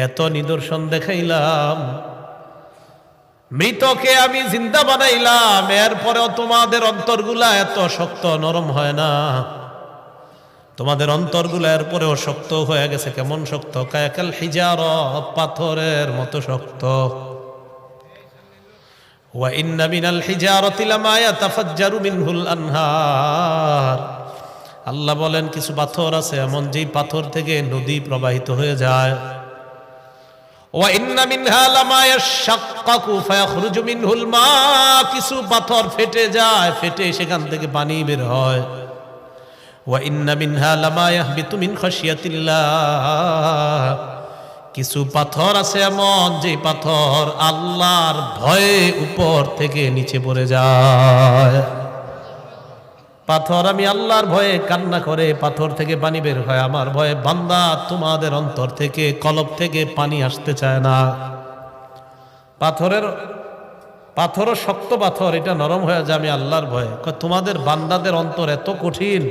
এত নিদর্শন দেখাইলাম, মৃতকে আমি জিন্দা বানাইলাম, এরপরেও তোমাদের অন্তরগুলা এত শক্ত নরম হয় না। তোমাদের অন্তরগুলা এরপরেও শক্ত হয়ে গেছে। কেমন শক্ত? কায়াকাল হিজারা, পাথরের মতো শক্ত। ওয়া ইন্না মিনাল হিজারাতি লামা ইয়াতাফাজ্জারু মিনহুল আনহার। আল্লাহ বলেন কিছু পাথর আছে এমন, যেই পাথর থেকে নদী প্রবাহিত হয়ে যায়। ওয়া ইন্না মিনহা লামা ইয়াশাক্কাকু ফায়াখরুজু মিনহুল মা। কিছু পাথর ফেটে যায়, ফেটে সেখান থেকে পানি বের হয়। ওয়া ইন্না মিনহা লামা ইয়াহবিতু মিন খাশিয়াতিল্লাহ। কিছু পাথর আছে এমন, যে পাথর আল্লাহর ভয়ে উপর থেকে নিচে পড়ে যায়। পাথর আমি আল্লাহর ভয়ে কান্না করে, পাথর থেকে পানি বের হয় আমার ভয়ে। বান্দা, তোমাদের অন্তর থেকে, কলব থেকে পানি আসতে চায় না। পাথরও শক্ত পাথর, এটা নরম হয়ে যায় আমি আল্লাহর ভয়ে। তোমাদের বান্দাদের অন্তর এত কঠিন,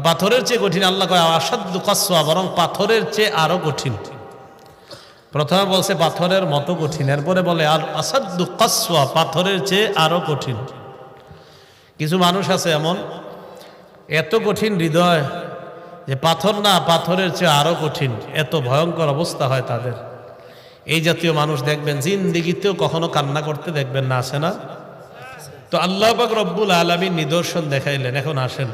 পাথরের চেয়ে কঠিন। আল্লাহ কয় আসাদ্দু কাসওয়া, বরং পাথরের চেয়ে আরো কঠিন। প্রথমে বলছে পাথরের মতো কঠিন, এরপরে বলে আর আসাদ্দু কাসওয়া, পাথরের চেয়ে আরো কঠিন। কিছু মানুষ আছে এমন, এত কঠিন হৃদয় যে পাথর না, পাথরের চেয়ে আরো কঠিন, এত ভয়ঙ্কর অবস্থা হয় তাদের। এই জাতীয় মানুষ দেখবেন জিন্দেগিতেও কখনো কান্না করতে দেখবেন না, আসে না? তো আল্লাহ পাক রব্বুল আলামিন নিদর্শন দেখাইলেন। এখন আসেন,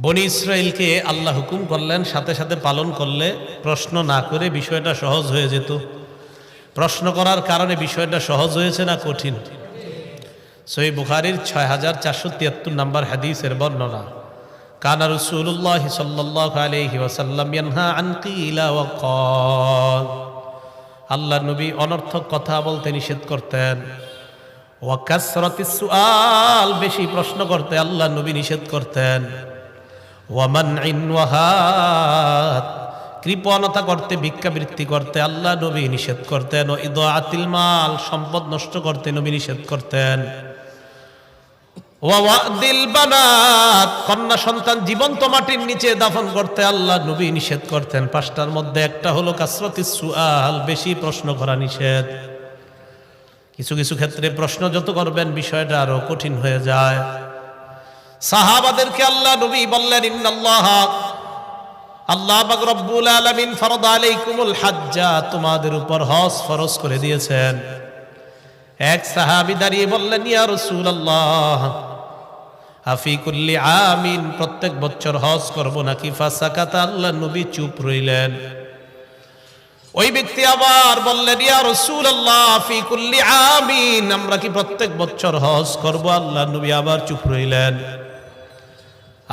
বনি ইসরাইলকে আল্লাহ হুকুম করলেন, সাথে সাথে পালন করলে প্রশ্ন না করে বিষয়টা সহজ হয়ে যেত। প্রশ্ন করার কারণে বিষয়টা সহজ হয়েছে না কঠিন? সহিহ বুখারীর 6473 নম্বর হাদিসের বর্ণনা, কানা রাসূলুল্লাহ সাল্লাল্লাহু আলাইহি ওয়াসাল্লাম ইয়ানহা আন কিলা ওয়া ক্বাল। আল্লাহর নবী অনর্থক কথা বলতে নিষেধ করতেন। ওয়া কাসরাতিস সুআল, বেশি প্রশ্ন করতে আল্লাহর নবী নিষেধ করতেন। ওয়া মানইন ওয়া হাত, কৃপণতা করতে, ভিক্ষাবৃত্তি করতে আল্লাহ নবী নিষেধ করতেন। ও ইদাআতিল মাল, সম্পদ নষ্ট করতে নবী নিষেধ করতেন। ওয়া ওয়াদিল বানাত, কন্যা সন্তান জীবন্ত মাটির নিচে দাফন করতে আল্লাহ নবী নিষেধ করতেন। পাঁচটার মধ্যে একটা হলো কাসরাতিস সুআল, বেশি প্রশ্ন করা নিষেধ। কিছু কিছু ক্ষেত্রে প্রশ্ন যত করবেন বিষয়টা আরো কঠিন হয়ে যায়। সাহাবাদেরকে আল্লাহ নবী বললেন, ইন্নাল্লাহা, আল্লাহ পাক রব্বুল আলামিন ফরদ আলাইকুমুল হাজ্জা, তোমাদের উপর হজ ফরজ করে দিয়েছেন। এক সাহাবী দাঁড়িয়ে বললেন, ইয়া রাসূলুল্লাহ, আফি কুল্লি আমিন, প্রত্যেক বছর হজ করব নাকি? ফাসাকাতা, আল্লাহ নবী চুপ রইলেন। ওই ব্যক্তি আবার বললেন, ইয়া রাসূলুল্লাহ, আফি কুল্লি আমিন, আমরা কি প্রত্যেক বছর হজ করব? আল্লাহ নবী আবার চুপ রইলেন।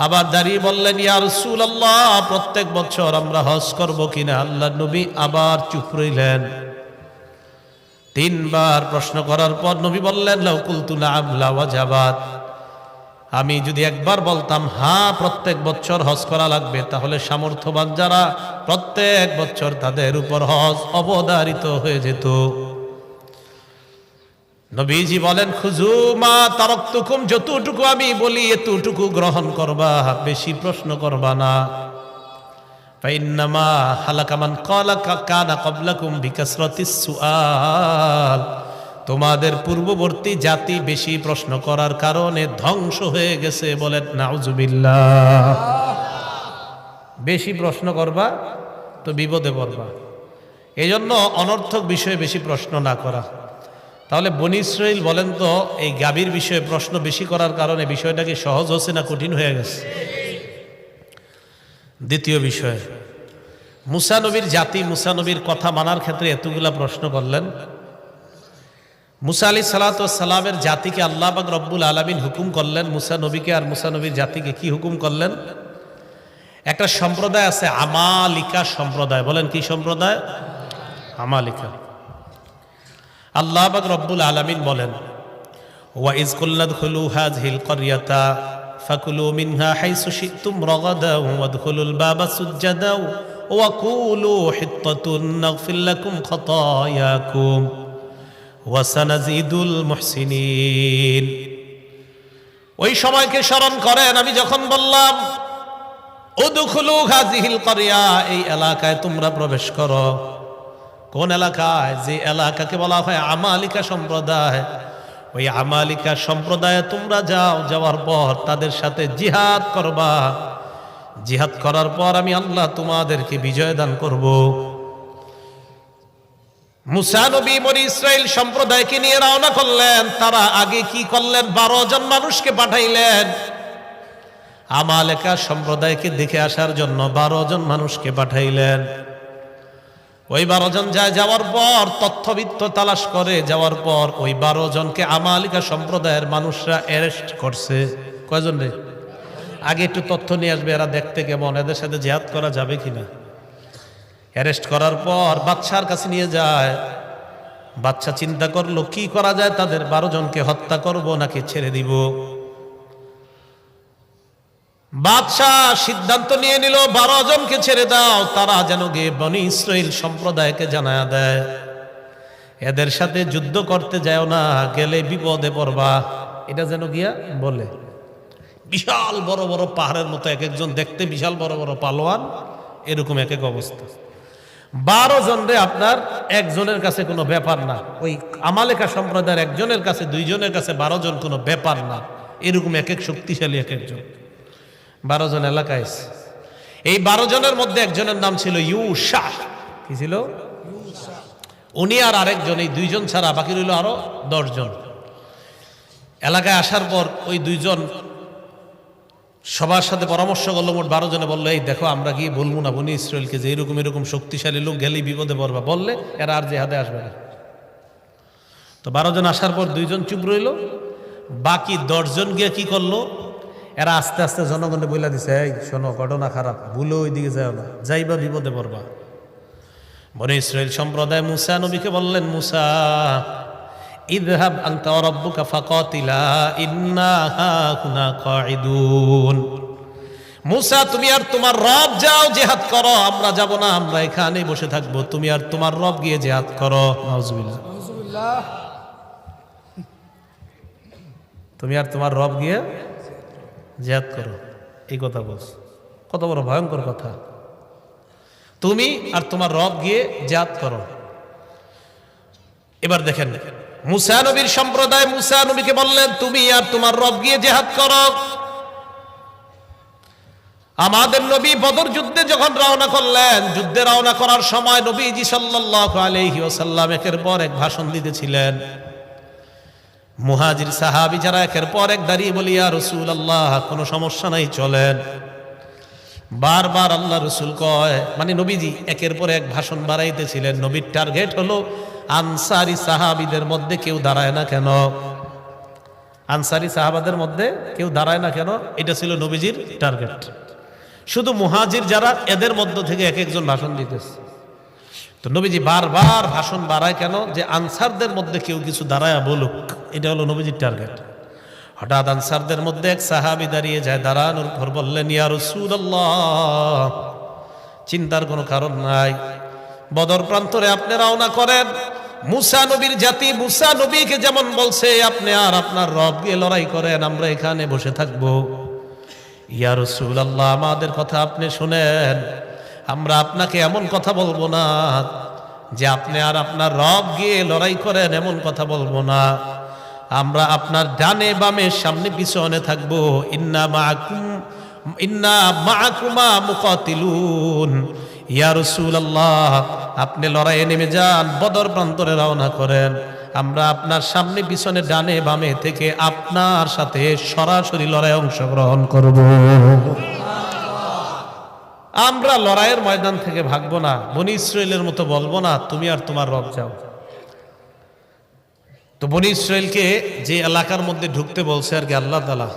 আবার দাঁড়িয়ে বললেন, ইয়া রাসূলুল্লাহ, প্রত্যেক বছর আমরা হজ করব কিনা? আল্লাহ নবী আবার চুপ রইলেন। তিনবার প্রশ্ন করার পর নবী বললেন, লাউ কুলতু না'আম লাওয়াজাবাত, আমি যদি একবার বলতাম হ্যাঁ প্রত্যেক বছর হজ করা লাগবে, তাহলে সামর্থ্যবান যারা প্রত্যেক বছর তাদের উপর হজ অবধারিত হয়ে যেত। নবীজি বলেন, খুযু মা তারাকতুকুম, যতটুকু আমি বলি এতটুকু গ্রহণ করবা, বেশি প্রশ্ন করবা না। ফাইন্নামা হালাকা মান কানা ক্বাবলাকুম বিকাসরাতিস সুআল, তোমাদের পূর্ববর্তী জাতি বেশি প্রশ্ন করার কারণে ধ্বংস হয়ে গেছে। বলেন নাউজুবিল্লাহ। বেশি প্রশ্ন করবা তো বিপদে পড়বা। এই জন্য অনর্থক বিষয়ে বেশি প্রশ্ন না করা। তাহলে বনি ইসরাইল বলেন তো, এই গাভীর বিষয়ে প্রশ্ন বেশি করার কারণে বিষয়টা কি সহজ হচ্ছে না কঠিন হয়ে গেছে? দ্বিতীয় বিষয়, মুসা নবীর জাতি, মুসা নবীর কথা মানার ক্ষেত্রে এতগুলা প্রশ্ন করলেন। মুসা আলাইহিস সালাতু ওয়াস সালামের জাতিকে আল্লাহ পাক রব্বুল আলামিন হুকুম করলেন, মুসা নবীকে আর মুসা নবীর জাতিকে কি হুকুম করলেন? একটা সম্প্রদায় আছে আমালিকা সম্প্রদায়। বলেন কি সম্প্রদায়? আমালিকা। আল্লাহ পাক রব্বুল আলামিন বলেন, ওয়া ইজ কুল্লা দুখুলু হাযিহিল ক্বরিয়াতা ফাকুলু মিনহা হাইসু শি'তুম রাগাদা ওয়াদখুলুল বাবা সুজ্জাদা ওয়া কুলু হিত্তাতুন নাগফির লাকুম খাতায়াকুম ওয়া সানাজিদুল মুহসিনিন। ওই সময়কে স্মরণ করেন, আমি যখন বললাম উদখুলু হাযিহিল ক্বরিয়া, এই এলাকায় তোমরা প্রবেশ করো। কোন এলাকায়? যে এলাকাকে বলা হয় আমালিকা সম্প্রদায়। ওই আমালিকা সম্প্রদায়ে তোমরা যাও, যাওয়ার পর তাদের সাথে জিহাদ করবা। জিহাদ করার পর আমি আল্লাহ তোমাদেরকে বিজয় দান করব। মুসা নবী বনি ইসরাইল সম্প্রদায়কে নিয়ে রওনা করলেন। তারা আগে কি করলেন? 12 জন মানুষকে পাঠাইলেন আমালেকা সম্প্রদায়কে দেখে আসার জন্য। 12 জন মানুষকে পাঠাইলেন। ওই 12 জন যাওয়ার পর তথ্যবিত্ত তালাশ করে যাওয়ার পর ওই 12 জনকে আমালিকা সম্প্রদায়ের মানুষরা অ্যারেস্ট করছে। কয়জন রে? আগে একটু তথ্য নিয়ে আসবে, এরা দেখতে কেমন, এদের সাথে জিহাদ করা যাবে কিনা। অ্যারেস্ট করার পর বাদশার কাছে নিয়ে যায়। বাদশা চিন্তা করলো কি করা যায়, তাদের 12 জনকে হত্যা করব নাকি ছেড়ে দিব। বাদশাহ সিদ্ধান্ত নিয়ে নিল 12 জনকে ছেড়ে দাও, তারা যেন গিয়ে বনি ইসরাইল সম্প্রদায়কে জানায়া দেয় এদের সাথে যুদ্ধ করতে যাও না, গেলে বিপদে পড়বা। এটা যেন গিয়া বলে। বিশাল বড় বড় পাহাড়ের মতো এক একজন দেখতে, বিশাল বড় বড় পালোয়ান, এরকম এক এক অবস্থা। 12 জন রে আপনার একজনের কাছে কোনো ব্যাপার না। ওই আমালেকা সম্প্রদায়ের একজনের কাছে, 2 জনের কাছে 12 জন কোনো ব্যাপার না। এরকম এক এক শক্তিশালী এক একজন। 12 জন এলাকায়। এই 12 জনের মধ্যে একজনের নাম ছিল ইউশা। কি ছিল? উনি আর আরেকজন, এই 2 জন ছাড়া বাকি রইল আরো 10 জন। এলাকায় আসার পর ওই 2 জন সবার সাথে পরামর্শ করলো। মোট 12 জনে বললো, এই দেখো আমরা গিয়ে বলবো না বনি ইসরায়েলকে যে এরকম এরকম শক্তিশালী লোক, গেলেই বিপদে পড়বা। বললে এরা আর জেহাদে আসবে না। তো 12 জন আসার পর 2 জন চুপ রইল। বাকি 10 জন গিয়ে কি করলো? এরা আস্তে আস্তে জনগণে বইলা দিছে, এই শোনো ঘটনা খারাপ, ভুলে ওই দিকে যাও না, যাইবা বিপদে পড়বা। বনি ইসরাইল সম্প্রদায় মুসা নবীকে বললেন, মুসা ইযহাব আনতা ওয়া রাব্বুকা ফাকাতিলা ইন্না হাকুনা কাঈদুন। মুসা তুমি আর তোমার রব যাও, জিহাদ করো, আমরা যাব না, আমরা এখানেই বসে থাকবো। তুমি আর তোমার রব গিয়ে জিহাদ করো। নাউজুবিল্লাহ। তুমি আর তোমার রব গিয়ে জিহাদ করো, এই কথা বলছ। কত বড় ভয়ঙ্কর কথা। তুমি আর তোমার রব গিয়ে জিহাদ করো। এবার দেখেন, মুসা নবীর সম্প্রদায় মুসা নবীকে বললেন, তুমি আর তোমার রব গিয়ে জিহাদ করো। আমাদের নবী বদর যুদ্ধে যখন রওনা করলেন, যুদ্ধে রওনা করার সময় নবীজি সাল্লাল্লাহু আলাইহি ওয়াসাল্লাম একের পর এক ভাষণ দিতেছিলেন। মুহাজির সাহাবী যারা একের পর এক দাঁড়িয়ে বলি, ইয়া রাসূলুল্লাহ কোনো সমস্যা নাই, চলেন। বারবার আল্লাহ রসুল কয়, মানে নবীজি একের পর এক ভাষণ বাড়াইতেছিলেন। নবীর টার্গেট হলো আনসারি সাহাবীদের মধ্যে কেউ দাঁড়ায় না কেন, আনসারি সাহাবাদের মধ্যে কেউ দাঁড়ায় না কেন, এটা ছিল নবীজির টার্গেট। শুধু মুহাজির যারা, এদের মধ্য থেকে এক একজন ভাষণ দিতেছে। তো নবীজি বারবার ভাষণ বাড়ায় কেন? যে আনসারদের মধ্যে কেউ কিছু দাঁড়ায় বলুক, এটা হলো নবীজির টার্গেট। হঠাৎ আনসারদের মধ্যে এক সাহাবী দাঁড়িয়ে যায়, দাঁড়ানোর পর বললেন, ইয়া রাসূলুল্লাহ চিন্তার কোনো কারণ নাই, বদর প্রান্তরে আপনি রওনা করেন। মুসা নবীর জাতি মুসা নবীকে যেমন বলছে, আপনি আর আপনার রব গিয়ে লড়াই করেন, আমরা এখানে বসে থাকবো। ইয়া রাসূলুল্লাহ আমাদের কথা আপনি শুনেন, আমরা আপনাকে এমন কথা বলবো না যে আপনি আর আপনার রব গিয়ে লড়াই করেন, এমন কথা বলবো না। আমরা আপনার ডানে বামে সামনে পিছনে থাকবো। ইন্না মাআকুমা মুকাতিলুন। ইয়া রাসূলুল্লাহ আপনি লড়াইয়ে নেমে যান, বদর প্রান্তরে রওনা করেন, আমরা আপনার সামনে পিছনে ডানে বামে থেকে আপনার সাথে সরাসরি লড়াই অংশগ্রহণ করব। আমরা লড়াইয়ের ময়দান থেকে ভাগবো না, বনি ইসরাইলের মতো বলবো না তুমি আর তোমার রব যাও। তো বনি ইসরাইলকে যে এলাকার মধ্যে ঢুকতে বলছে আর কি আল্লাহ তাআলা,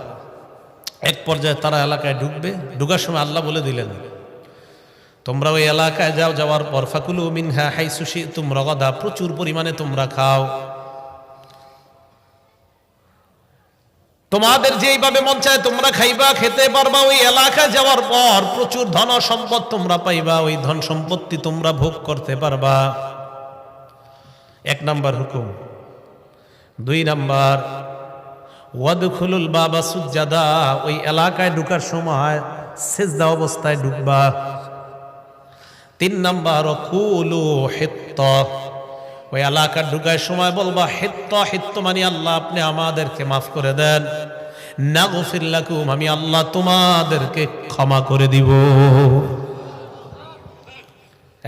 এক পর্যায়ে তারা এলাকায় ঢুকবে। ঢুকার সময় আল্লাহ বলে দিলেন, তোমরা ওই এলাকায় যাও, যাওয়ার পর ফাকুলু মিনহা হাইসু শি'তুম রাগাদা, প্রচুর পরিমাণে তোমরা খাও, তোমাদের যেইভাবে মন চায় তোমরা খাইবা, খেতে পারবা। ওই এলাকায় যাওয়ার পর প্রচুর ধন সম্পদ তোমরা পাইবা, ওই ধন সম্পত্তি তোমরা ভোগ করতে পারবা। 1 নাম্বার হুকুম। 2 নাম্বার ওয়াদখুলুল বাবা সুজ্জাদা, ওই এলাকায় ঢোকার সময় সিজদা অবস্থায় ঢুকবা। 3 নাম্বার কুলু হিত্তা, ওই এলাকা ঢুকার সময় বলবা হিত্তা। হিত্তা মানে আল্লাহ আপনি আমাদেরকে মাফ করে দেন, নাগফির লাকুম আমি আল্লাহ তোমাদেরকে ক্ষমা করে দিব।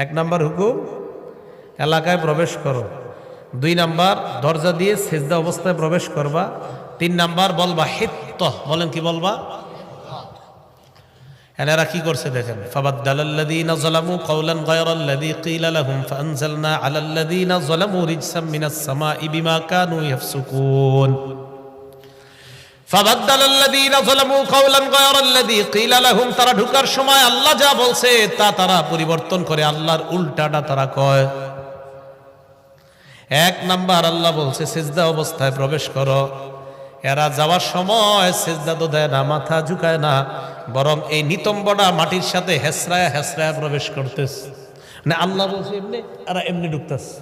1 নাম্বার হুকুম এলাকায় প্রবেশ করো। 2 নাম্বার দরজা দিয়ে সিজদা অবস্থায় প্রবেশ করবা। 3 নাম্বার বলবা হিত্তা। বলেন কি বলবা? এনারা কি করছে দেখেন, ফাবাদদালাল্লাযীনা যালামু কাওলান গায়রাল্লাযী ক্বিলা লাহুম ফাআনজালনা আলাল্লাযীনা যালামু রিজসাম মিনাস সামাই বিমা কানু ইয়াফসুকুন। ফাবাদদালাল্লাযীনা যালামু কাওলান গায়রাল্লাযী ক্বিলা লাহুম, তারা ঢুকার সময় আল্লাহ যা বলছে তা তারা পরিবর্তন করে, আল্লাহর উল্টাটা তারা কয়। 1 নাম্বার আল্লাহ বলছে সিজদা অবস্থায় প্রবেশ করো। এরা যাওয়ার সময় সিজদা তো দেয় না, মাথা ঝুঁকায় না, বরং এই নিতম্বটা মাটির সাথে হেসরায় হেসরায় প্রবেশ করতেছে। না আল্লাহ বলছে এমনি, এরা এমনি ঢুকতেছে।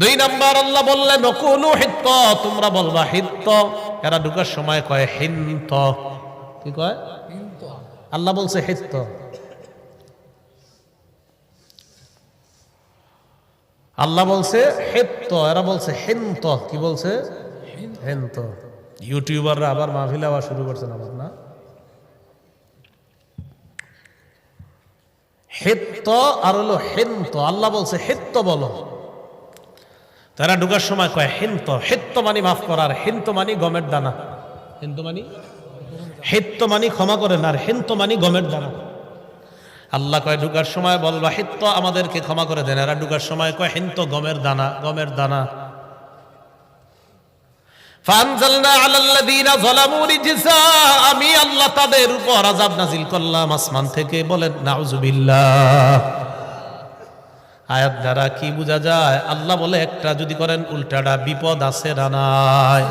2 নাম্বার আল্লাহ বললেন নকুলু হিত্ত, তোমরা বলবা হিত্ত। এরা ঢুকার সময় কয় হিন্ত। কি কয়? আল্লাহ বলছে হিত্ত। আল্লাহ বলছে হিত্ত, এরা বলছে হিন্ত। কি বলছে? হিন্ত। ইউটিউবাররা আবার মাহফিলে আওয়াজ শুরু করছেন আবার না। হিত্ত আর হলো হিন্ত। আল্লাহ বলছে হিত্ত বলো, তারা ঢুকার সময় কয় হিন্ত। হিত্ত মানে মাফ করার, হিন্ত মানে গমের দানা। হিন্ত মানে, হিত্ত মানে ক্ষমা করেন, আর হিন্ত মানে গমের দানা। আল্লাহ কয় ঢুকার সময় বলবা হিত্ত আমাদেরকে ক্ষমা করে দেন, এরা ঢুকার সময় কয় হিন্ত গমের দানা, গমের দানা। ফাআনজালনা আলাল্লাযীনা যালামু রিজসা, আমি আল্লাহ তাদের উপর আযাব নাজিল করলাম আসমান থেকে। বলেন নাউযুবিল্লাহ। আয়াত দ্বারা কি বোঝা যায়? আল্লাহ বলে একটা যদি করেন উল্টাটা বিপদ আছে না নাই?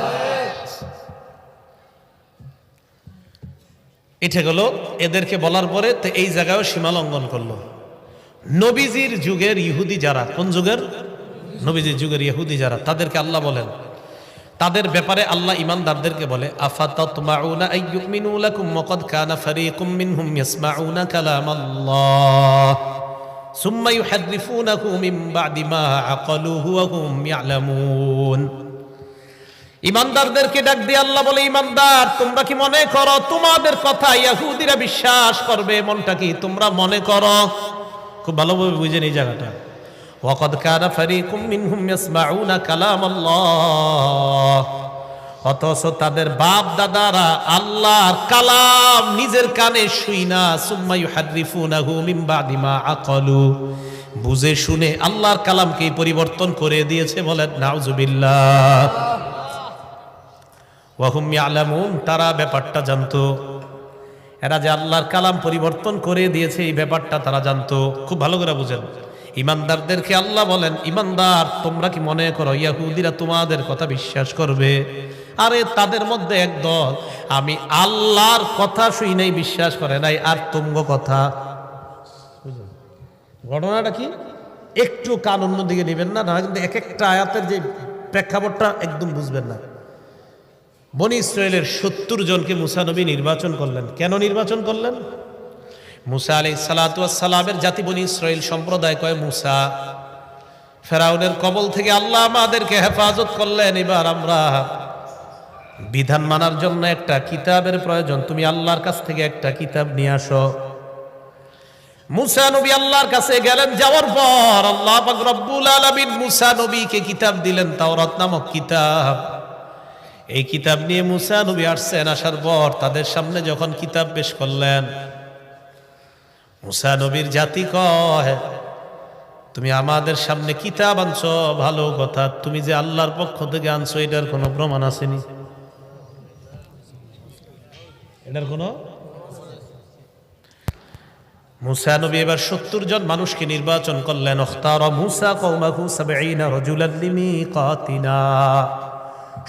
এটা গেল এদেরকে বলার পরে তো এই জায়গায়ও সীমা লঙ্ঘন করলো। নবীজির যুগের ইহুদি যারা, কোন যুগের? নবীজির যুগের ইহুদি যারা, তাদেরকে আল্লাহ বলেন, তাদের ব্যাপারে আল্লাহ ইমানদারদেরকে বলে আফাতাতমাউনা আইয়ুমিনু লাকুম ওয়াকাদ কানা ফারীকুম মিনহুম ইয়াসমাউনা কালামাল্লাহ সুম্মা ইউহাররিফুনাহু মিন বা'দি মা আকালুহু ওয়া হুম ইয়ালামুন। ইমানদারদেরকে ডাক দিয়ে আল্লাহ বলে, ইমানদার তোমরা কি মনে করো তোমাদের কথা ইহুদিরা বিশ্বাস করবে? মনটা কি তোমরা মনে করো? খুব ভালোভাবে বুঝেন এই জায়গাটা। ওয়াকাদ কানা ফারীকুম মিনহুম ইয়াসমাউনা কালামাল্লাহ, অথচ তাদের বাপ দাদারা আল্লাহর কালাম নিজের কানে শুইনা সুম্মা ইউহাররিফুনাহু মিন বা'দি মা আকালু, বুঝে শুনে আল্লাহর কালামকে পরিবর্তন করে দিয়েছে। বলেন নাউযুবিল্লাহ। ওয়া হুম ইয়ালামুন, তারা ব্যাপারটা জানতো। এরা যে আল্লাহর কালাম পরিবর্তন করে দিয়েছে এই ব্যাপারটা তারা জানতো। খুব ভালো করে বুঝেন। ইমানদারদেরকে আল্লাহ বলেন, ইমানদার তোমরা কি মনে করো ইহুদিরা তোমাদের কথা বিশ্বাস করবে? আরে তাদের মধ্যে একদল আমি আল্লাহর কথা শুই নাই, বিশ্বাস করে নাই, আর তুঙ্গ কথা। ঘটনাটা কি একটু কান অন্যদিকে নেবেন না, না কিন্তু এক একটা আয়াতের যে প্রেক্ষাপটটা একদম বুঝবেন না। বনি ইসরায়েলের 70 জনকে মুসা নবী নির্বাচন করলেন। কেন নির্বাচন করলেন? মুসা আলাইহিস সালাতু ওয়াস সালামের জাতি বনি ইসরাইল সম্প্রদায় কয় মুসা ফেরাউনের কবল থেকে আল্লাহ আমাদেরকে হেফাজত করলেন, এবার আমরা বিধান মানার জন্য একটা কিতাবের প্রয়োজন, তুমি আল্লাহর কাছ থেকে একটা কিতাব নিয়ে আসো। মুসা নবী আল্লাহর কাছে গেলেন, যাওয়ার পর আল্লাহ পাক রব্বুল আলামিন মুসা নবীকে কিতাব দিলেন, তাওরাত নামক কিতাব। এই কিতাব নিয়ে মুসা নবী আসছেন। আসার পর তাদের সামনে যখন কিতাব পেশ করলেন, মুসা নবীর জাতি কয় তুমি আমাদের সামনে কিতাব আনছো ভালো কথা, তুমি যে আল্লাহর পক্ষ থেকে আনছো এটার কোনো প্রমাণ আসেনি? এটার কোনো? মুসা নবী এবার 70 জন মানুষকে নির্বাচন করলেন। ইখতারা মুসা কওমাহু 70 রাজুলান লিমিকাতিনা,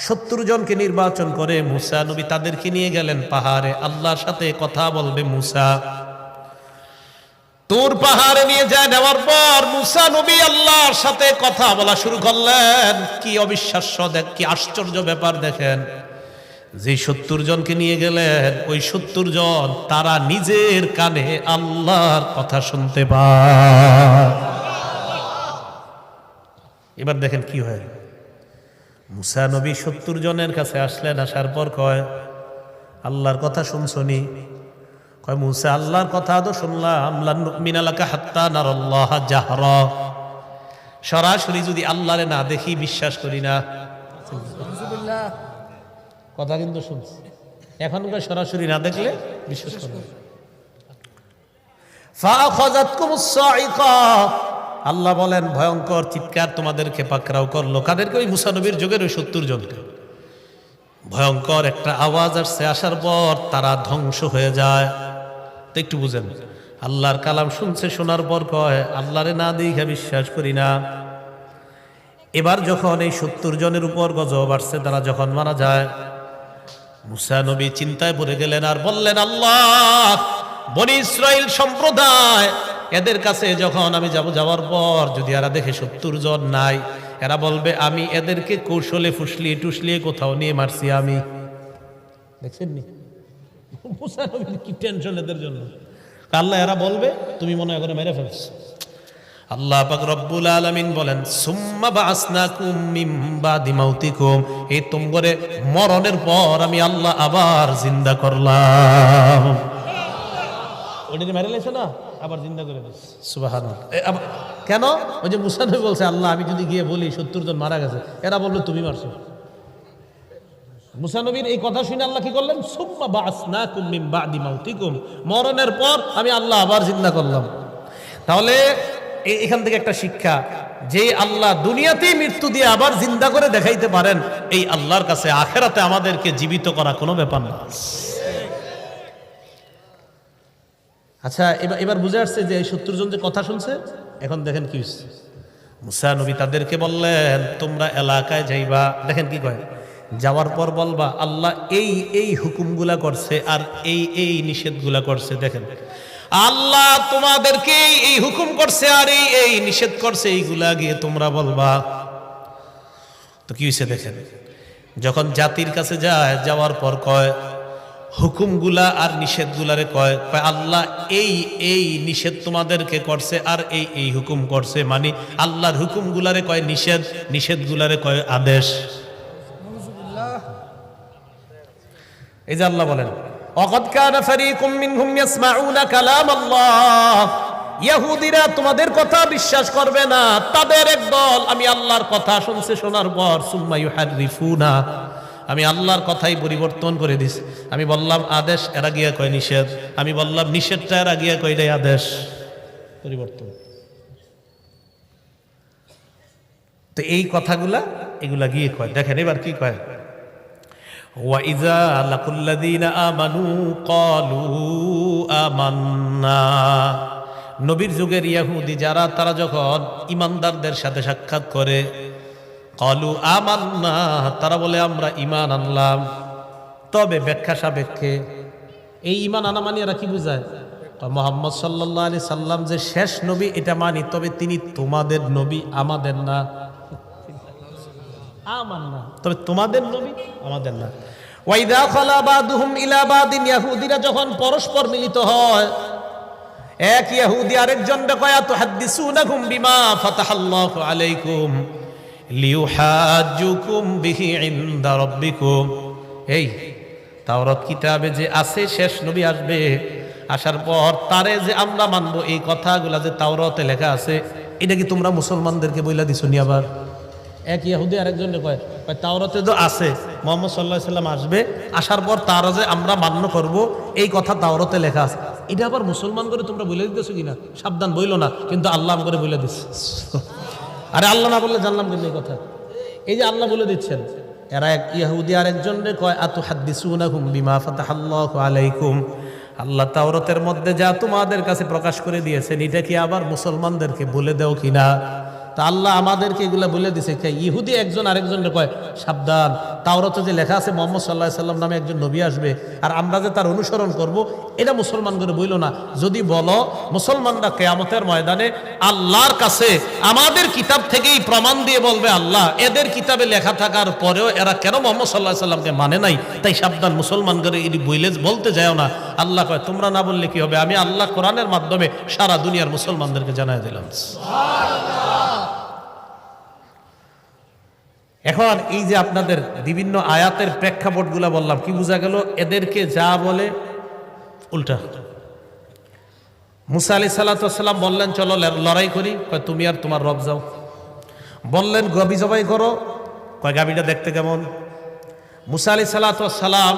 70 জনকে নির্বাচন করে মুসা নবী তাদেরকে নিয়ে গেলেন পাহাড়ে। আল্লাহর সাথে কথা বলবে মুসা। তুর পাহাড়ে নিয়ে যায়, নেওয়ার পর মুসা নবী আল্লাহর সাথে কথা বলা শুরু করলেন। কি অবিশ্বাস্য, দেখ কি আশ্চর্য ব্যাপার দেখেন। যে 70 জনকে নিয়ে গেলেন ওই 70 জন তারা নিজের কানে আল্লাহর কথা শুনতে পায়। এবার দেখেন কি হয়, মুসা নবী 70 জনের কাছে আসলেন, আসার পর কয় আল্লাহর কথা শুনছনি? কয় মুসা আল্লাহর কথা তো শুনলাম, লান নুমিনা লাকা হাত্তা নারাল্লাহ জাহরা, সরাসরি যদি আল্লাহরে না দেখি বিশ্বাস করি না। কথা কিন্তু শুনছি, এখনকার সরাসরি না দেখলে বিশ্বাস করি। ফাআখাযাতকুমুস সাইকা, আল্লাহ বলেন ভয়ঙ্কর চিৎকার তোমাদেরকে পাকড়াও করলো। কাদেরকে? ওই মুসা নবীর যুগের ওই 70 জনকে। ভয়ঙ্কর একটা আওয়াজ আসছে, আসার পর তারা ধ্বংস হয়ে যায়। তো একটু বুঝেন, আল্লাহর কালাম শুনছে, শোনার পর কয় আল্লাহরে না দেখে বিশ্বাস করি না। এবার যখন এই 70 জনের উপর গজব আসছে, তারা যখন মারা যায়, মুসা নবী চিন্তায় পড়ে গেলেন আর বললেন আল্লাহ, বনি ইসরাইল সম্প্রদায় এদের কাছে যখন আমি যাওয়ার পর যদি এরা দেখে 70 জন নাই, এরা বলবে আমি এদেরকে কৌশলে ফুসলিয়ে টুসলিয়ে কোথাও নিয়ে মারছি। আমি দেখছেন নি মুসা নবীর কি টেনশন এদের জন্য। আল্লাহ এরা বলবে তুমি মনে করে মেরে ফেলছো। আল্লাহ পাক রব্বুল আলামিন বলেন সুম্মা বাসনাকুম মিন বাদি মাউতিকুম, এই তোমরে মরণের পর আমি আল্লাহ আবার জিন্দা করলাম। ওইটা মেরে লেছো না, আবার জিন্দা করে দিস। সুবহানাল্লাহ। কেন? ওই যে মুসা নবী বলছে আল্লাহ আমি যদি গিয়ে বলি 70 জন মারা গেছে, এরা বললো তুমি মারছো। মুসা নবীর এই কথা শুনে আল্লাহ কি করলেন? সুম্মা বাসনাকুম মিন বাদি মাউতিকুম, মরণের পর আমি আল্লাহ আবার জিন্দা করলাম। তাহলে এখান থেকে একটা শিক্ষা, যে আল্লাহ দুনিয়াতেই মৃত্যু দিয়ে আবার জিন্দা করে দেখাইতে পারেন, এই আল্লাহর কাছে আখেরাতে আমাদেরকে জীবিত করা কোনো ব্যাপার না। আচ্ছা, এবার বুঝে আসছে যে এই 70 জন যে কথা শুনছে। এখন দেখেন কি হচ্ছে, মুসা নবী তাদেরকে বললেন তোমরা এলাকায় যাইবা, দেখেন কি কয়, যাওয়ার পর বলবা আল্লাহ এই এই হুকুমগুলা করছে আর এই এই নিষেধগুলা করছে। দেখেন আল্লাহ তোমাদেরকে এই হুকুম করছে আর এই এই নিষেধ করছে, এইগুলা গিয়ে তোমরা বলবা। তো কি হয়েছে দেখেন, যখন জাতির কাছে যায়, যাওয়ার পর কয় হুকুমগুলা আর নিষেধগুলারে কয় আল্লাহ এই এই নিষেধ তোমাদেরকে করছে আর এই এই হুকুম করছে, মানে আল্লাহর হুকুমগুলারে কয় নিষেধ, নিষেধগুলারে কয় আদেশ। এই যে আল্লাহ বলেন ওয়াকাদ কানা ফারীকুম মিনহুম ইয়াসমাউনা কালাম আল্লাহ, ইহুদিরা তোমাদের কথা বিশ্বাস করবে না, তাদের একদল আমি আল্লাহর কথা শুনছে, শোনার পর সুম্মা ইউহাররিফুনা, আমি আল্লাহর কথাই পরিবর্তন করে দিছি। আমি বললাম আদেশ, এরা গিয়া কয় নিষেধ, আমি বললাম নিষেধটা, এরা গিয়া কয় এটাই আদেশ। পরিবর্তন। তো এই কথাগুলা এগুলা গিয়ে কয়। দেখেন এবার কি কয়, ওয়াইযা লাকুল্লাযীনা আমানু ক্বালু আমান্না, নবীর যুগের ইহুদি যারা, তারা যখন ইমানদারদের সাথে সাক্ষাৎ করে, ক্বালু আমান্না, তারা বলে আমরা ঈমান আনলাম। তবে ব্যাখ্যা সাপেক্ষে এই ঈমান আনা মানে এরা কি বুঝায়, মুহাম্মদ সাল্লাল্লাহু আলাইহি সাল্লাম যে শেষ নবী এটা মানি, তবে তিনি তোমাদের নবী আমাদের না। আমান্না, তবে তোমাদের নবী আমাদের না। ওয়াইদা খালা বাদুহুম ইলা বাদিন, ইহুদিরা যখন পরস্পর মিলিত হয়, এক ইহুদি আরেকজনকে কয় তুহাদ্দিসুনাকুম বিমা ফাতাহাল্লাহু আলাইকুম লিউহাজ্জুকুম বিহি ইনদা রাব্বিকুম, এই তাওরাত কিতাবে যে আছে শেষ নবী আসবে, আসার পর তারে যে আমরা মানবো, এই কথাগুলা যে তাওরাতে লেখা আছে, এটা কি তোমরা মুসলমানদেরকে বইলা দিছো নি? আবার এক ইহুদি আরেকজনকে কয় তাওরাতে তো আছে মুহাম্মদ সাল্লাল্লাহু আলাইহি সাল্লাম আসবে, আসার পর তারা যে আমরা মান্য করব, এই কথা তাওরাতে লেখা আছে, এটা আবার মুসলমান করে তোমরা বলে দিতেছো কিনা? সাবধান, বইলো না, কিন্তু আল্লাহ করে বলে দিচ্ছে। আরে আল্লাহ না বললে জানলাম কিন্তু এই কথা। এই যে আল্লাহ বলে দিচ্ছেন, এরা এক ইহুদি আরেকজনকে কয় আতুহাদ্দিসুনাকুম বিমা ফাতাহাল্লাহু আলাইকুম, আল্লাহ তাওরাতের মধ্যে যা তোমাদের কাছে প্রকাশ করে দিয়েছেন, এটা কি আবার মুসলমানদেরকে বলে দাও কিনা? তা আল্লাহ আমাদেরকে এগুলা বলে দিছে। ইহুদি একজন আরেকজনের কয় সাবধান, তাওরাতে যে লেখা আছে মুহাম্মদ সাল্লাল্লাহু আলাইহি সাল্লাম নামে একজন নবী আসবে আর আমরা যে তার অনুসরণ করব, এটা মুসলমানদের বইল না। যদি বলো মুসলমানরা কিয়ামতের ময়দানে আল্লাহর কাছে আমাদের কিতাব থেকেই প্রমাণ দিয়ে বলবে আল্লাহ এদের কিতাবে লেখা থাকার পরেও এরা কেন মুহাম্মদ সাল্লাল্লাহু আলাইহি সাল্লামকে মানে নাই, তাই সাবধান মুসলমানদের এটি বইলে বলতে যাও না। আল্লাহ কয় তোমরা না বললে কি হবে, আমি আল্লাহ কোরআনের মাধ্যমে সারা দুনিয়ার মুসলমানদেরকে জানাই দিলাম। এখন এই যে আপনাদের বিভিন্ন আয়াতের প্রেক্ষাপটগুলো বললাম, কি বোঝা গেল? এদেরকে যা বলে উল্টা। মুসা আলাইহিস সালাম বললেন চলো লড়াই করি, কয় তুমি আর তোমার রব যাও। বললেন গাবি জবাই করো, কয় গাবিটা দেখতে কেমন? মুসা আলাইহিস সালাম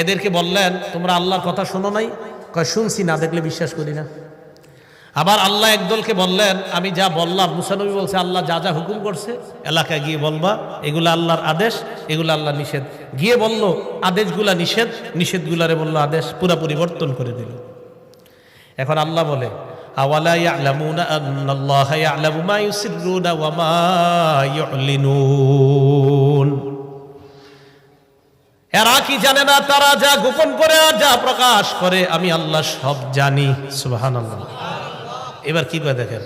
এদেরকে বললেন তোমরা আল্লাহর কথা শোনো নাই, কয় শুনছি, না দেখলে বিশ্বাস করি না। আবার আল্লাহ একদলকে বললেন আমি যা বললাম, মুসা নবী বলছে আল্লাহ যা যা হুকুম করছে এলাকায় গিয়ে বলবা এগুলো আল্লাহর আদেশ, এগুলো আল্লাহ নিষেধ। গিয়ে বলল আদেশগুলা নিষেধ, নিষেধগুলারে বলল আদেশ, পুরা পরিবর্তন করে দিল। এখন আল্লাহ বলে আওয়ালা ইয়ালামুনা আন্নাল্লাহা ইয়ালামু মা ইউসিররুনা ওয়া মা ইউলিনুন, এরা কি জানে না তারা যা গোপন করে আর যা প্রকাশ করে আমি আল্লাহ সব জানি। সুবহানাল্লাহ। এবার কি কয় দেখেন,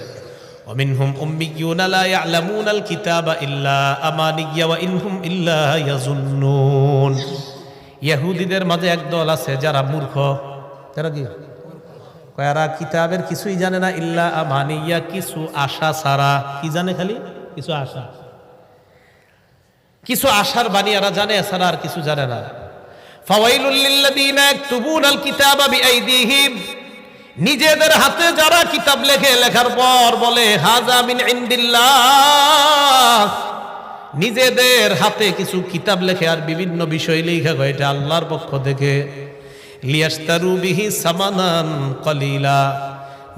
ওয়ামিনহুম উম্মিয়ুনা লা ইয়ালামুনাল কিতাবা ইল্লা আমানিয়া ওয়া ইনহুম ইল্লা ইয়াজুন্নুন। ইহুদিদের মাঝে একদল আছে যারা মূর্খ, তারা কি এরা কিতাবের কিছুই জানে না, ইল্লা আমানিয়া কিছু আশা ছাড়া। কি জানে? খালি কিছু আশা, কিছু আশার বাণী এরা জানে, এছাড়া আর কিছু জানে না। ফাওয়াইলুল লিল্লাযীনা ইয়াকতুবুনাল কিতাবা বিআইদিহিম, নিজেদের হাতে যারা কিতাব লেখে, লেখার পর বলে হাযা মিন ইনদিল্লাহ, নিজেদের হাতে কিছু কিতাব লেখে আর বিভিন্ন বিষয় লেখা হয় এটা আল্লাহর পক্ষ থেকে। লিয়াশতারু বিহি সামানান কলিলা,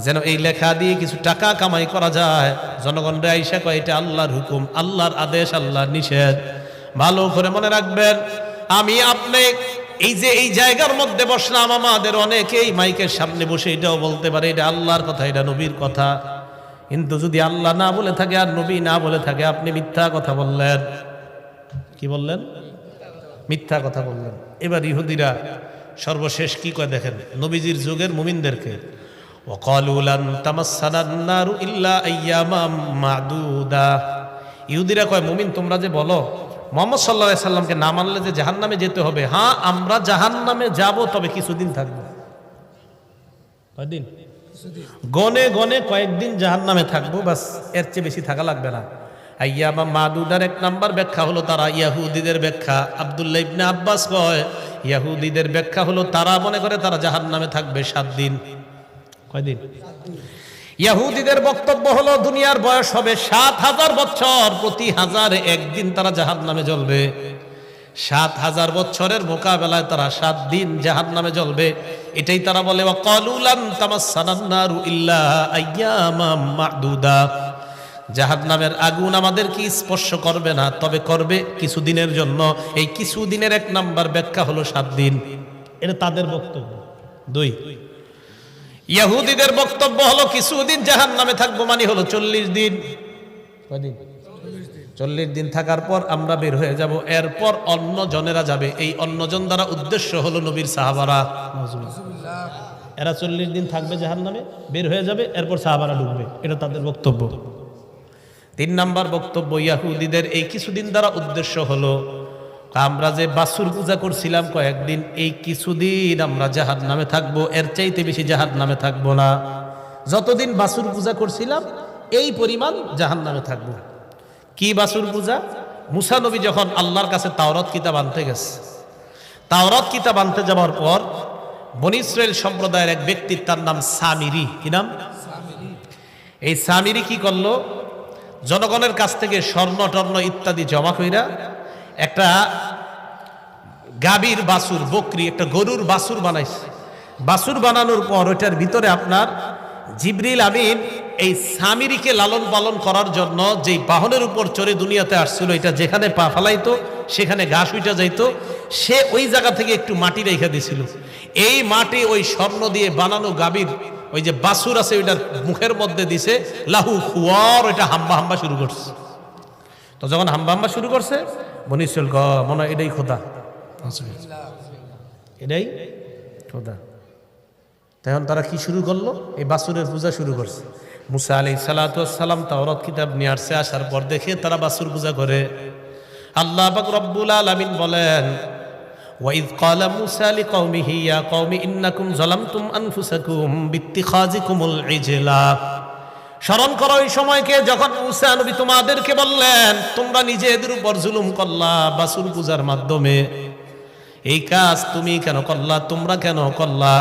যেন এই লেখা দিয়ে কিছু টাকা কামাই করা যায়। জনগণরা আইসা কয় এটা আল্লাহর হুকুম, আল্লাহর আদেশ, আল্লাহর নিষেধ। ভালো করে মনে রাখবেন, আমি আপনি এই যে এই জায়গার মধ্যে বসলাম, আমাদের অনেকেই মাইকের সামনে বসে এটাও বলতে পারে এটা আল্লাহর কথা, এটা নবীর কথা। কিন্তু যদি আল্লাহ না বলে থাকে আর নবী না বলে থাকে, আপনি মিথ্যা কথা বললেন। কি বললেন? মিথ্যা কথা বললেন। এবার ইহুদিরা সর্বশেষ কি কয় দেখেন, নবীজির যুগের মুমিনদেরকে, ওয়াকালু লান তামাসসানান নারু ইল্লা আইয়ামাম মাদুদা। ইহুদিরা কয় মুমিন তোমরা যে বলো মুহাম্মদ সাল্লাল্লাহু আলাইহি সাল্লামকে না মানলে যে জাহান্নামে যেতে হবে, হ্যাঁ আমরা জাহান্নামে যাব, তবে কিছুদিন থাকবো। কয়দিন? গনে গনে কয়েকদিন জাহান্নামে থাকবো, বাস, এর চেয়ে বেশি থাকা লাগবে না। আইয়ামাম মাদুদার এক নাম্বার ব্যাখ্যা হলো তারা ইহুদিদের ব্যাখ্যা। আব্দুল্লাহ ইবনে আব্বাস কয় ইহুদিদের ব্যাখ্যা হলো তারা মনে করে তারা জাহান্নামে থাকবে 7 দিন। কয়দিন? ইহুদিদের বক্তব্য হলো দুনিয়ার বয়স হবে 7000 বছর, প্রতি 1000 একদিন তারা জাহান্নামে জ্বলবে। 7000 বছরের মোকাবেলায় তারা 7 দিন জাহান্নামে জ্বলবে। এটাই তারা বলে ওয়াকালু লান তামাসসানান নারু ইল্লা আইয়ামাম মাদুদা, জাহান্নামের আগুন আমাদেরকে স্পর্শ করবে না, তবে করবে কিছুদিনের জন্য। এই কিছুদিনের এক নাম্বার ব্যাখ্যা হলো 7 দিন। এটা তাদের বক্তব্য। 2, ইহুদিদের বক্তব্য হলো কিছুদিন জাহান্নামে থাকবো, মানে হলো 40 দিন। কয়দিন? 40 দিন থাকার পর আমরা বের হয়ে যাব, এরপর অন্য জনেরা যাবে। এই অন্যজন দ্বারা উদ্দেশ্য হলো নবীর সাহাবারা। এরা 40 দিন থাকবে জাহান্নামে, বের হয়ে যাবে, এরপর সাহাবারা ঢুকবে। এটা তাদের বক্তব্য। 3 নাম্বার বক্তব্য ইহুদিদের, এই কিছুদিন দ্বারা উদ্দেশ্য হলো আমরা যে বাছুর পূজা করছিলাম কয়েকদিন, এই কিছুদিন আমরা জাহান্নামে থাকবো, এর চাইতে বেশি জাহান্নামে থাকবো না। যতদিন বাছুর পূজা করছিলাম এই পরিমাণ জাহান্নামে থাকবো। কি বাছুর পূজা? মুসা নবী যখন আল্লাহর কাছে তাওরাত কিতাব আনতে গেছে, তাওরাত কিতাব আনতে যাওয়ার পর বনী ইসরাইল সম্প্রদায়ের এক ব্যক্তি, তার নাম সামিরি। কি নাম? এই সামিরি কি করলো, জনগণের কাছ থেকে স্বর্ণ টর্ণ ইত্যাদি জমা কইরা একটা গাভীর বাছুর, বকরি, একটা গরুর বাছুর বানাইছে। বাছুর বানানোর পর ওইটার ভিতরে আপনার জিবরিল আমিন এই সামিরিকে লালন পালন করার জন্য যেই বাহনের উপর চড়ে দুনিয়াতে আসছিল, এটা যেখানে পা ফেলাইতো সেখানে ঘাস উঠে যাইতো, সে ওই জায়গা থেকে একটু মাটি রেখে দিয়েছিল। এই মাটি ওই স্বর্ণ দিয়ে বানানো গাভীর ওই যে বাসুর আছে ওইটার মুখের মধ্যে দিছে লাহু খুয়ার, ওইটা হাম্বা হাম্বা শুরু করছে। তো যখন হাম্বা হাম্বা শুরু করছে বনি ইসরাইল মনে হয় এটাই খোদা, এটাই খোদা। তখন তারা কি শুরু করলো? এই বাসুরের পূজা শুরু করছে। মুসা আলাইহিস সালাতু ওয়াস সালাম তাওরাত কিতাব নিয়ে আসছে, আসার পর দেখে তারা বাসুর পূজা করে। আল্লাহ পাক রব্বুল আলামিন বলেন, ওয়াইদ ক্বালা মুসা লিকাওমিহি ইয়া কওমি ইন্নাকুম যালামতুম আনফুসাকুম বিত্তিখাযিকুমুল ইজলা। স্মরণ করো ওই সময়কে যখন মুসা নবী তোমাদেরকে বললেন তোমরা নিজেদের উপর জুলুম করলা বাসুর পূজার মাধ্যমে। এই কাজ তুমি কেন করলা, তোমরা কেন করলা?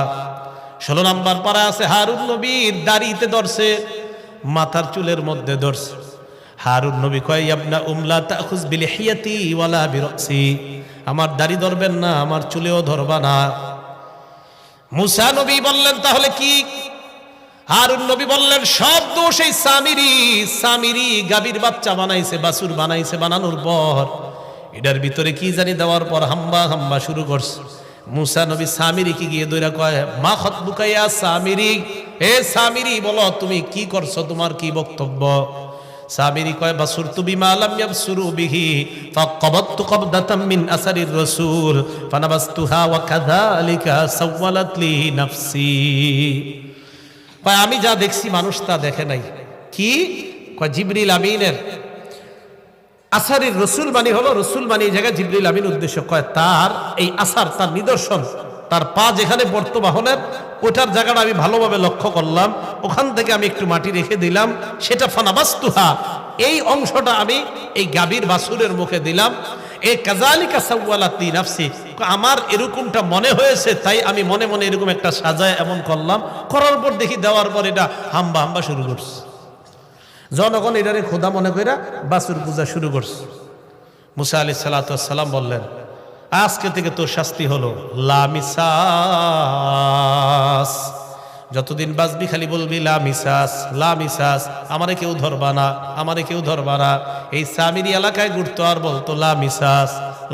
16 নম্বর পারা আছে, হারুন নবীর দাড়িতে ধরছে, মাথার চুলের মধ্যে ধরছে। হারুন নবী কয়, ইবনা উমলা তাখুজ বিলিহিয়াতি ওয়ালা বিরাসি, আমার দাড়ি ধরবেন না, আমার চুলেও ধরবা না। মুসা নবী বললেন তাহলে কি? হারুন নবী বললেন সব দোষ এই সামিরি গাভীর বাচ্চা বানাইছে, বাছুর বানাইছে, বানানোর পর এটার ভিতরে কি জানি দেওয়ার পর হাম্বা হাম্বা শুরু করছে। মুসা নবী সামিরিকে গিয়ে দইরা কয়, মা খতবুকা ইয়া সামিরি, এ সামিরি বলো তুমি কি করছো, তোমার কি বক্তব্য? সামিরি কয়, বাসুরতু বিমা লাম ইয়াবসুরু বিহি ফাকাবাতু কবদাতাম মিন আসারির রাসূল ফানাবাসতুহা ওয়া কাযালিকা সাওয়ালাত লি নাফসি। কয় আমি যা দেখছি মানুষ তা দেখে নাই। কি কয়? জিবরিল আমিনের আসারির রসুল বাণী হলো, রসুল বাণী এই জায়গায় জিবরিল আমিন উদ্দেশ্য। কয় তার এই আসার, তার নিদর্শন, তার পা যেখানে পড়তো বাহনের, ওটার জায়গাটা আমি ভালোভাবে লক্ষ্য করলাম, ওখান থেকে আমি একটু মাটি রেখে দিলাম, সেটা ফানাবাসতুহা, এই অংশটা আমি এই গাভীর বাছুরের মুখে দিলাম। এ কাযালিকা সাওয়ালাত লি নাফসি, আমার এরকমটা মনে হয়েছে তাই আমি মনে মনে এরকম একটা সাজায় এমন করলাম। করার পর দেখি দেওয়ার পর এটা হাম্বা হাম্বা শুরু করছে। জনগণ এটারে খোদা মনে কইরা বাছুর পূজা শুরু করছে। মুসা আলাইহিস সালাতু ওয়াস সালাম বললেন, আজকে থেকে তোর শাস্তি হলো লা মিসাস, যতদিন বাঁচবি খালি বলবি লা মিসাস, লা মিসাস, আমারে কেউ ধরবা না, আমারে কেউ ধরবা না। এই সামিরি এলাকায় ঘুরতো আর বলতো লা মিসাস,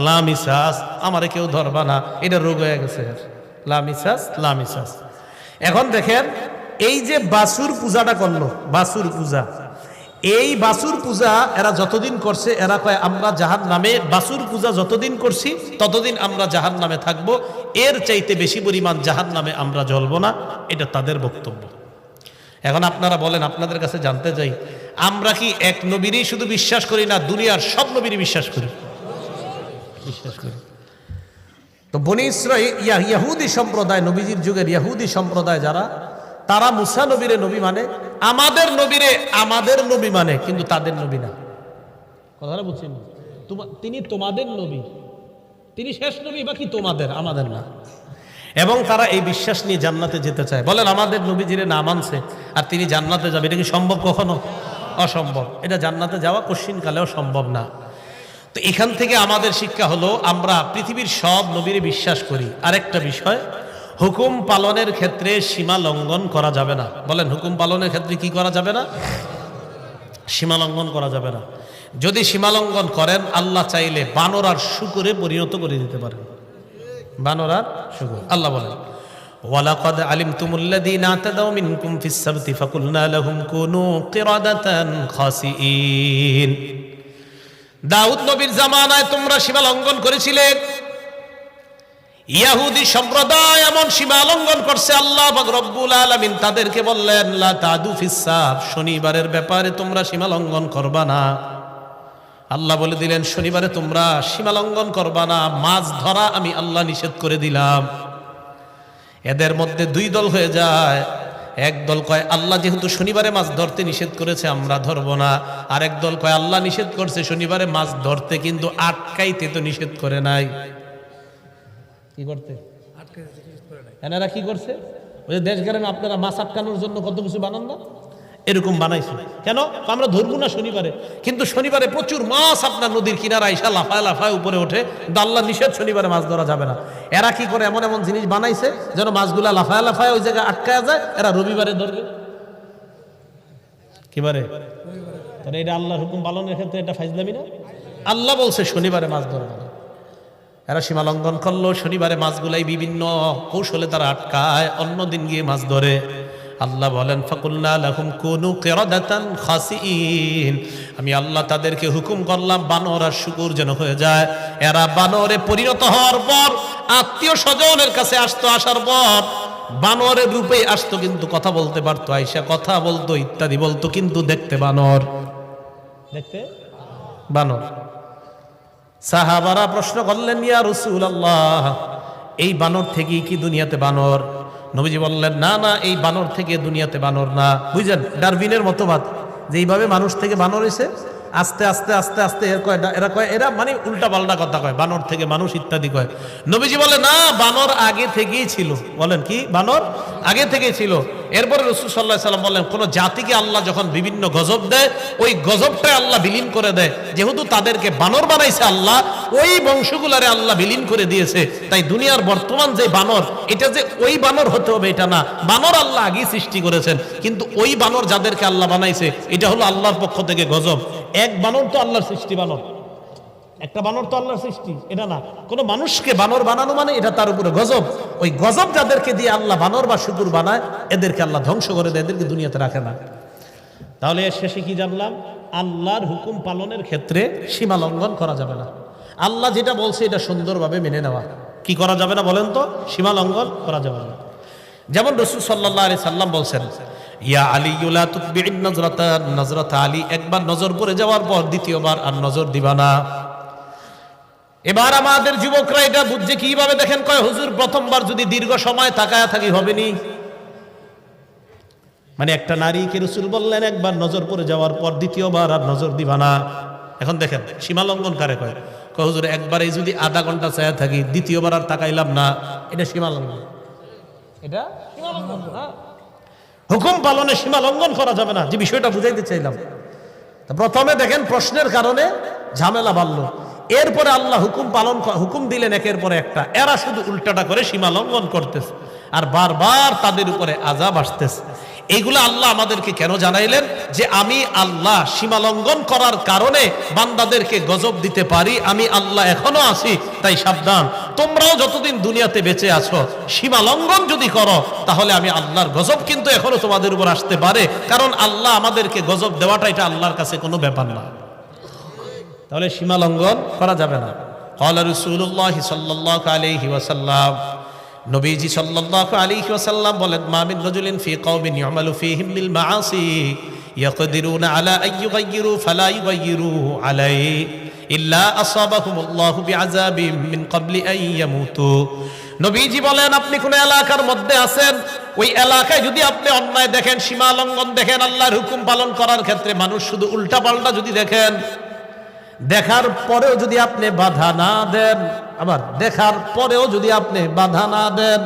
লা মিসাস, আমারে কেউ ধরবা না। এটা রোগ হয়ে গেছে, লা মিসাস, লা মিসাস। এখন দেখেন এই যে বাছুর পূজাটা করলো, বাছুর পূজা, এই বাছুর পূজা এরা যতদিন করছে, এরা কয় আমরা জাহান্নামে, বাছুর পূজা যতদিন করছি ততদিন আমরা জাহান্নামে থাকবো, এর চাইতে বেশি পরিমাণ জাহান্নামে আমরা জ্বলবো না। এটা তাদের বক্তব্য। এখন আপনারা বলেন, আপনাদের কাছে জানতে চাই, আমরা কি এক নবীরই শুধু বিশ্বাস করি না দুনিয়ার সব নবীরই বিশ্বাস করি? বিশ্বাস করি। তো বনি ইসরাঈল ইহুদি সম্প্রদায়, নবীজির যুগের ইহুদি সম্প্রদায় যারা, তারা মুসা নবীরে নবী মানে, আমাদের নবীরে আমাদের নবী মানে, কিন্তু তাদের নবী না। কথাটা বুঝছেন? তিনি তোমাদের নবী, তিনি শেষ নবী, বাকি তোমাদের, আমাদের না। এবং তারা এই বিশ্বাস নিয়ে জান্নাতে যেতে চায়। বলেন আমাদের নবীজিরে না মানছে আর তিনি জান্নাতে যাবে, এটা কি সম্ভব? কখনো অসম্ভব। এটা জান্নাতে যাওয়া কোশ্চিনকালেও সম্ভব না। তো এখান থেকে আমাদের শিক্ষা হলো, আমরা পৃথিবীর সব নবীরে বিশ্বাস করি। আরেকটা বিষয়, হুকুম পালনের ক্ষেত্রে সীমা লঙ্ঘন করা যাবে না। বলেন হুকুম পালনের ক্ষেত্রে কি করা যাবে না? সীমা লঙ্ঘন করা যাবে না। যদি সীমা লঙ্ঘন করেন, আল্লাহ চাইলে বানর আর শূকরে পরিণত করে দিতে পারেন। বানর আর শূকর। আল্লাহ বলেন, ওয়ালাকাদ আলিমতুমুল্লাযীনা আতাদাউ মিনকুম ফিস সাবতি ফাকুলনা লাহুম কুনু কিরাদাতান খাসিঈন। দাউদ নবীর জামানায় তোমরা সীমা লঙ্ঘন করেছিলে। ইহুদি সম্প্রদায় এমন সীমা লঙ্ঘন করছে, আল্লাহ পাক রব্বুল আলামিন তাদেরকে বললেন, লা তাদু ফিস সাব, শনিবারের ব্যাপারে তোমরা সীমা লঙ্ঘন করবা না। আল্লাহ বলে দিলেন, শনিবারে তোমরা সীমা লঙ্ঘন করবা না। মাছ ধরা আমি আল্লাহ নিষেধ করে দিলাম। এদের মধ্যে দুই দল হয়ে যায়। এক দল কয় আল্লাহ যেহেতু শনিবারে মাছ ধরতে নিষেধ করেছে আমরা ধরবো না। আর এক দল কয় আল্লাহ নিষেধ করছে শনিবারে মাছ ধরতে, কিন্তু আটকাইতে তো নিষেধ করে নাই। কি করতে? এনারা কি করছে? ওই যে দেশ গ্রামে আপনারা মাছ আটকানোর জন্য কত কিছু বানান না, এরকম বানাইছে। কেন? আমরা ধরবো না শনিবারে, কিন্তু শনিবারে প্রচুর মাছ আপনার নদীর কিনারা এসে লাফায় লাফায় উপরে ওঠে। আল্লাহ নিষেধ, শনিবারে মাছ ধরা যাবে না। এরা কি করে? এমন এমন জিনিস বানাইছে যেন মাছগুলা লাফায় লাফায় ওই জায়গায় আটকায় যায়। এরা রবিবারে ধরবে। কিবারে? তাহলে এটা আল্লাহর হুকুম পালনের ক্ষেত্রে এটা ফাইজলামি না? আল্লাহ বলছে শনিবারে মাছ ধরবে না। এরা সীমা লঙ্ঘন করলো। শনিবারে মাছগুলাই বিভিন্ন কৌশলে তারা আটকায়, অন্য দিন গিয়ে মাছ ধরে। আল্লাহ বলেন ফাকুলনা লাহুম কুনু কিরাদাতান খাসিইন, আমি আল্লাহ তাদেরকে হুকুম করলাম বানর আর শুকর যেন হয়ে যায়। এরা বানরে পরিণত হওয়ার পর আত্মীয় স্বজনের কাছে আসতো, আসার পর বানরের রূপে আসতো, কিন্তু কথা বলতে পারতো, আইসা কথা বলতো ইত্যাদি বলতো, কিন্তু দেখতে বানর, দেখতে বানর। সাহাবারা প্রশ্ন করলেন ইয়া রাসূলুল্লাহ, এই বানর থেকেই কি দুনিয়াতে বানর? নবীজি বললেন না না, এই বানর থেকে দুনিয়াতে বানর না। বুঝলেন ডারউইনের মতবাদ, যে এইভাবে মানুষ থেকে বানর হয়েছে, আস্তে আস্তে আস্তে আস্তে এরা মানে উল্টা পাল্টা কথা কয়, বানর থেকে মানুষ ইত্যাদি কয়। নবীজি বলে না, বানর আগে থেকেই ছিল। বলেন কি? বানর আগে থেকেই ছিল। এরপরে রাসূল সাল্লাল্লাহু আলাইহি সাল্লাম বললেন, কোন জাতিকে আল্লাহ যখন বিভিন্ন গজব দেয়, ওই গজবটাই আল্লাহ বিলীন করে দেয়। যেহেতু তাদেরকে বানর বানাইছে আল্লাহ, ওই বংশগুলারে আল্লাহ বিলীন করে দিয়েছে। তাই দুনিয়ার বর্তমান যে বানর, এটা যে ওই বানর হতে হবে এটা না, বানর আল্লাহ আগেই সৃষ্টি করেছেন, কিন্তু ওই বানর যাদেরকে আল্লাহ বানাইছে এটা হলো আল্লাহর পক্ষ থেকে গজব। এক বানর তো আল্লাহর সৃষ্টি, বানর একটা বানর তো আল্লাহর সৃষ্টি, এটা না। কোন মানুষকে বানর বানানো মানে এটা তার উপরে গজব। ওই গজব যাদেরকে দিয়ে আল্লাহ বানর বা শুকুর বানায়, এদেরকে আল্লাহ ধ্বংস করে দেয়, এদেরকে দুনিয়াতে রাখে না। তাহলে এর শেষে কি জানলাম? আল্লাহর হুকুম পালনের ক্ষেত্রে সীমা লঙ্ঘন করা যাবে না। আল্লাহ যেটা বলছে এটা সুন্দরভাবে মেনে নেওয়া। কি করা যাবে না বলেন তো? সীমা লঙ্ঘন করা যাবে না। যেমন রাসূল সাল্লাল্লাহু আলাইহি সাল্লাম বলছেন, ইয়া আলী লা তুতবি'ন নজরাতা আলী, একবার নজর পড়ে যাওয়ার পর দ্বিতীয়বার আর নজর দিবা না। এবার আমাদের যুবকরা এটা বুঝছে কিভাবে দেখেন, কয় হুজুর প্রথমবার যদি দীর্ঘ সময় তাকায়া থাকি হবে নি, মানে একটা নারীকে রাসূল বললেন একবার নজর পড়ে যাওয়ার পর দ্বিতীয়বার আর নজর দিবা না। এখন দেখেন সীমা লঙ্ঘন কারে কয়? কয় হুজুর একবারই যদি আধা ঘন্টা চায়া থাকি, দ্বিতীয়বার আর তাকাইলাম না, এটা সীমা লঙ্ঘন। এটা সীমা লঙ্ঘন না, হুকুম পালনে সীমা লঙ্ঘন করা যাবে না। যে বিষয়টা বুঝাইতে চাইলাম, প্রথমে দেখেন প্রশ্নের কারণে ঝামেলা বাড়লো, এরপরে আল্লাহ হুকুম দিলেন একের পরে একটা, এরা শুধু উল্টাটা করে সীমা লঙ্ঘন করতেছে আর বারবার তাদের উপরে আযাব আসতেছে। এইগুলো আল্লাহ আমাদেরকে কেন জানাইলেন? যে আমি আল্লাহ সীমা লঙ্ঘন করার কারণে বান্দাদেরকে গজব দিতে পারি, আমি আল্লাহ এখনো আছি। তাই সাবধান, তোমরাও যতদিন দুনিয়াতে বেঁচে আছো সীমা লঙ্ঘন যদি করো, তাহলে আমি আল্লাহর গজব কিন্তু এখনো তোমাদের উপর আসতে পারে। কারণ আল্লাহ আমাদেরকে গজব দেওয়াটা এটা আল্লাহর কাছে কোনো ব্যাপার না। তাহলে সীমা লঙ্ঘন করা যাবে না। ক্বালা রাসূলুল্লাহ সাল্লাল্লাহু আলাইহি ওয়াসাল্লাম, নবীজি সাল্লাল্লাহু আলাইহি ওয়াসাল্লাম বলেন, মা মিন রাজুলিন ফি কওমিন ইয়ামালু ফীহিম বিল মাআসি ইয়াকদিরুনা আলা আন ইউগাইয়িরু ফালা ইউগাইয়িরু আলাইহি ইল্লা আসাবাহুমুল্লাহু বিআযাবিন মিন ক্বাবলি আন ইয়ামুতু। নবীজি বলেন, আপনি কোন এলাকার মধ্যে আছেন, ওই এলাকায় যদি আপনি অন্যায় দেখেন, সীমা লঙ্ঘন দেখেন, আল্লাহর হুকুম পালন করার ক্ষেত্রে মানুষ শুধু উল্টা পাল্টা যদি দেখেন, দেখার পরেও যদি আপনি বাধা না দেন, আবার দেখার পরেও যদি আপনি বাধা না দেন,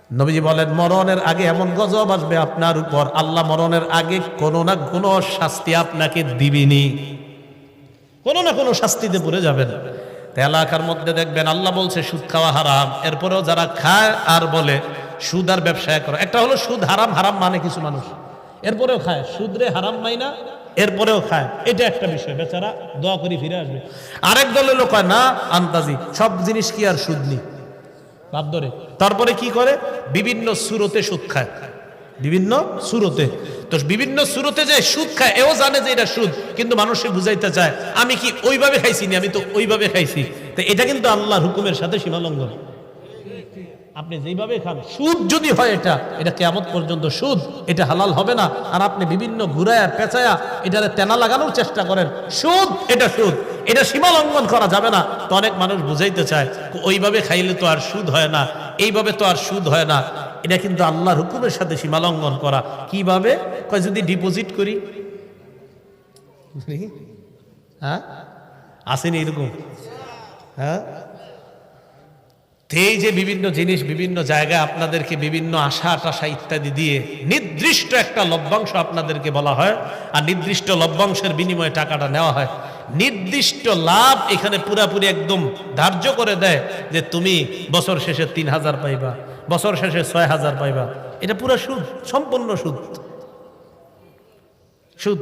নবীজি বলেন মরণের আগে এমন গজব আসবে আপনার উপর, আল্লাহ মরণের আগে কোনো না কোনো শাস্তি আপনাকে দিবেনি, কোনো না কোনো শাস্তিতে পড়ে যাবেন। এলাকার মধ্যে দেখবেন আল্লাহ বলছে সুদ খাওয়া হারাম, এরপরেও যারা খায় আর বলে সুদ আর ব্যবসায় করো। একটা হলো সুদ হারাম, হারাম মানে কিছু মানুষ, এরপরেও খায়, সুদরে হারাম মাইনা এরপরেও খায়, এটা একটা বিষয়, বেচারা দোয়া করি ফিরে আসবে। আরেক দলের লোক হয় না আন্তাজি, সব জিনিস কি আর সুদ নি বাদ ধরে, তারপরে কি করে বিভিন্ন সুরতে সুদ খায়, বিভিন্ন সুরতে। তো বিভিন্ন সুরতে যে সুদ খায়, এও জানে যে এটা সুদ, কিন্তু মানুষকে বুঝাইতে চায় আমি কি ওইভাবে খাইছি না, আমি তো ওইভাবে খাইছি। তো এটা কিন্তু আল্লাহর হুকুমের সাথে সীমা লঙ্ঘন। আপনি যেইভাবে খান, সুদ যদি হয় এটা কিয়ামত পর্যন্ত সুদ, এটা হালাল হবে না। আর আপনি বিভিন্ন ঘুরায়া পেঁচায়া এটারে তেনা লাগানোর চেষ্টা করেন, সুদ, এটা সুদ, এটা সীমা লঙ্ঘন করা যাবে না। তো অনেক মানুষ বুঝাইতে চায় ওইভাবে খাইলে তো আর সুদ হয় না, এইভাবে তো আর সুদ হয় না। এটা কিন্তু আল্লাহর হুকুমের সাথে সীমা লঙ্ঘন করা। কিভাবে? কয় যদি ডিপোজিট করি, হ্যাঁ আসেনি এরকম, হ্যাঁ এই যে বিভিন্ন জিনিস বিভিন্ন জায়গায় আপনাদেরকে বিভিন্ন আশা টাশা ইত্যাদি দিয়ে নির্দিষ্ট একটা লভ্যাংশ আপনাদেরকে বলা হয়, আর নির্দিষ্ট লভ্যাংশের বিনিময়ে টাকাটা নেওয়া হয়। নির্দিষ্ট লাভ এখানে পুরাপুরি একদম ধার্য করে দেয় যে তুমি বছর শেষে ৩,০০০ পাইবা, বছর শেষে ৬,০০০ পাইবা। এটা পুরো সুদ, সম্পূর্ণ সুদ, সুদ।